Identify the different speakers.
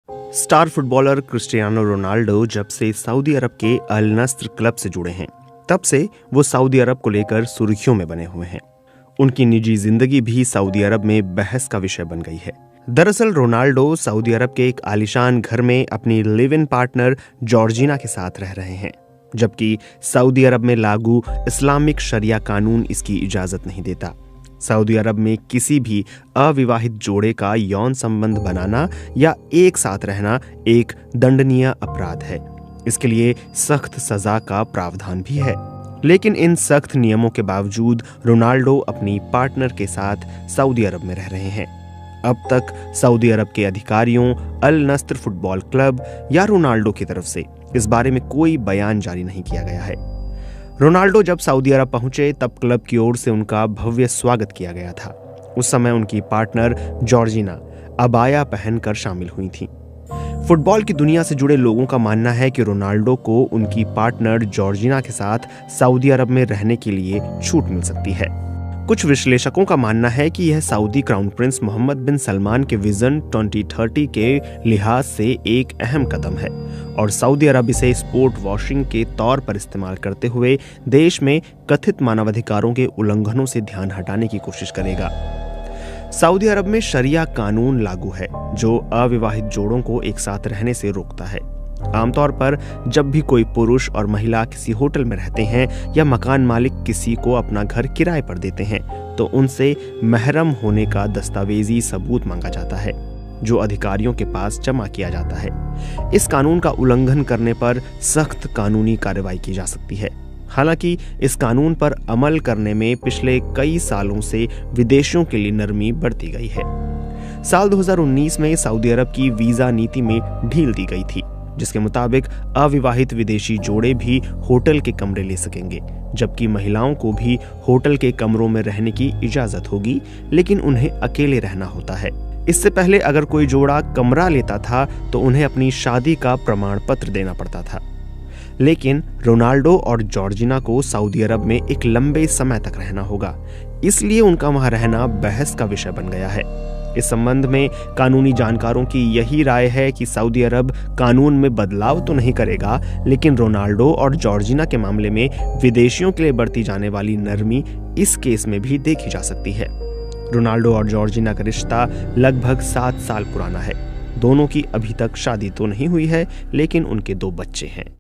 Speaker 1: Star footballer Cristiano Ronaldo जब से Saudi अरब के अल नस्र क्लब से जुड़े हैं, तब से वो सऊदी अरब को लेकर सुर्खियों में बने हुए हैं। उनकी निजी जिंदगी भी सऊदी अरब में बहस का विषय बन गई है। दरअसल रोनाल्डो सऊदी अरब के एक आलीशान घर में अपनी लिव इन पार्टनर जॉर्जिना के साथ रह रहे हैं, जबकि सऊदी अरब में लागू इस्लामिक शरिया कानून इसकी इजाजत नहीं देता। सऊदी अरब में किसी भी अविवाहित जोड़े का यौन संबंध बनाना या एक साथ रहना एक दंडनीय अपराध है। इसके लिए सख्त सजा का प्रावधान भी है। लेकिन इन सख्त नियमों के बावजूद रोनाल्डो अपनी पार्टनर के साथ सऊदी अरब में रह रहे हैं। अब तक सऊदी अरब के अधिकारियों, अल नस्र फुटबॉल क्लब या रोनाल्डो की तरफ से इस बारे में कोई बयान जारी नहीं किया गया है। रोनाल्डो जब सऊदी अरब पहुंचे तब क्लब की ओर से उनका भव्य स्वागत किया गया था। उस समय उनकी पार्टनर जॉर्जिना अबाया पहनकर शामिल हुई थी। फुटबॉल की दुनिया से जुड़े लोगों का मानना है कि रोनाल्डो को उनकी पार्टनर जॉर्जिना के साथ सऊदी अरब में रहने के लिए छूट मिल सकती है। कुछ विश्लेषकों का मानना है कि यह सऊदी क्राउन प्रिंस मोहम्मद बिन सलमान के विजन 2030 के लिहाज से एक अहम कदम है और सऊदी अरब इसे स्पोर्ट वॉशिंग के तौर पर इस्तेमाल करते हुए देश में कथित मानवाधिकारों के उल्लंघनों से ध्यान हटाने की कोशिश करेगा। सऊदी अरब में शरिया कानून लागू है जो अविवाहित जोड़ों को एक साथ रहने से रोकता है। आमतौर पर जब भी कोई पुरुष और महिला किसी होटल में रहते हैं या मकान मालिक किसी को अपना घर किराए पर देते हैं तो उनसे महरम होने का दस्तावेजी सबूत मांगा जाता है जो अधिकारियों के पास जमा किया जाता है। इस कानून का उल्लंघन करने पर सख्त कानूनी कार्रवाई की जा सकती है। हालांकि इस कानून पर अमल करने में पिछले कई सालों से विदेशियों के लिए नरमी बढ़ती गई है। साल 2019 में सऊदी अरब की वीजा नीति में ढील दी गई थी, जिसके मुताबिक अविवाहित विदेशी जोड़े भी होटल के कमरे ले सकेंगे, जबकि महिलाओं को भी होटल के कमरों में रहने की इजाजत होगी, लेकिन उन्हें अकेले रहना होता है। इससे पहले अगर कोई जोड़ा कमरा लेता था तो उन्हें अपनी शादी का प्रमाण पत्र देना पड़ता था। लेकिन रोनाल्डो और जॉर्जिना को सऊदी अरब में एक लंबे समय तक रहना होगा, इसलिए उनका वहां रहना बहस का विषय बन गया है। इस संबंध में कानूनी जानकारों की यही राय है कि सऊदी अरब कानून में बदलाव तो नहीं करेगा, लेकिन रोनाल्डो और जॉर्जिना के मामले में विदेशियों के लिए बरती जाने वाली नरमी इस केस में भी देखी जा सकती है। रोनाल्डो और जॉर्जिना का रिश्ता लगभग 7 साल पुराना है। दोनों की अभी तक शादी तो नहीं हुई है, लेकिन उनके 2 बच्चे हैं।